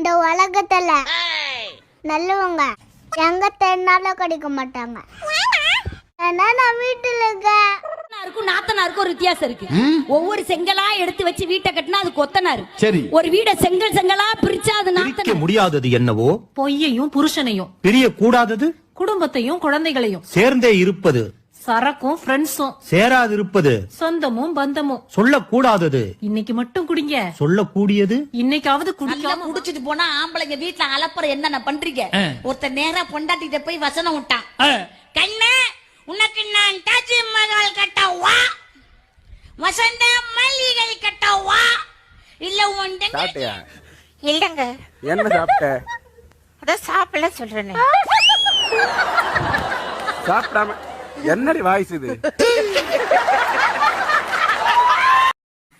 இந்த உலகத்துல நல்லவங்க எங்க தேடினாலும் கிடைக்க மாட்டாங்க. ஏன்னா நான் வீட்டுல இருக்கேன். நாத்தனாருக்கும் ஒரு வித்தியாசம் இருக்கு. ஒவ்வொரு செங்கலா எடுத்து வச்சு வீட்டை கட்டினா அது கொத்தனாரு. சரி. ஒரு வீட செங்கலா பிரிச்சா அது பிரிக்க முடியாதது என்னவோ பொய்யையும் புருஷனையும், பிரிய கூடாதது குடும்பத்தையும் குழந்தைகளையும், சேர்ந்தே இருப்பது சரக்கும் ஃப்ரெண்ட்ஸும், சேராதிருப்பது சொந்தமும் பந்தமும். சொல்லக்கூடாதது இன்னைக்கு மட்டும் குடிங்க, சொல்லக்கூடியது இன்னைக்காவது நல்லா குடிச்சிட்டு போனா ஆம்பளைங்க வீட்டுல அலப்பற என்னென்ன பண்றீங்க? ஒருத்தர் நேரா பொண்டாட்டிட்ட போய் வசனம் விட்டான். கண்ணே உனக்கு நான் தாஜ்மஹால் கட்டவா, வசந்த மல்லிகை கட்டவா, இல்ல உன் இல்லங்க என்ன சாப்பிட்ட? அதான் சாப்பிடல சொல்றேனே. சாப்பிடாம என்னடி வாய்ஸ் இது?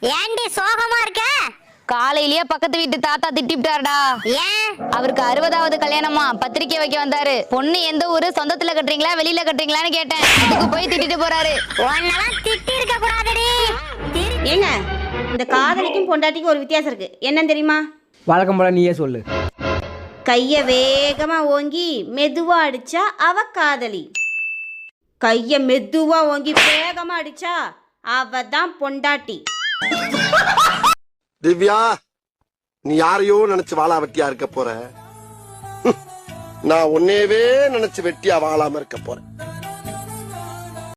ஏண்டி சோகமா இருக்க? காலையிலேயே பக்கத்து வீட்டு தாத்தா திட்டிவிட்டாருடா. ஏன்? அவருக்கு 60வது கல்யாணமா, பத்திரிக்கை வைக்க வந்தாரு. பொண்ணு எந்த ஊரு, சொந்தத்துல கட்டுறீங்களா வெளியில கட்டுறீங்களான்னு கேட்டேன். அதுக்கு போய் திட்டிட்டு போறாரு. உன்னெல்லாம் திட்டி இருக்க கூடாதடி. ஏங்க, இந்த காதலிக்கும் பொண்டாட்டிக்கும் ஒரு வித்தியாசம் இருக்கு. என்னன்னு தெரியுமா? வழக்கம் போல நீயே சொல்லு. கைய வேகமா ஓங்கி மெதுவா அடிச்சா அவ காதலி, கைய மெதுவா ஓங்கி வேகமா அடிச்சா அவ தான் பொண்டாட்டி. திவ்யா, நீ யாரையோ நினைச்சு வாழா வெட்டியா இருக்க போற. நான் உன்னையவே நினைச்சு வெட்டியா வாழாம இருக்க போறேன்.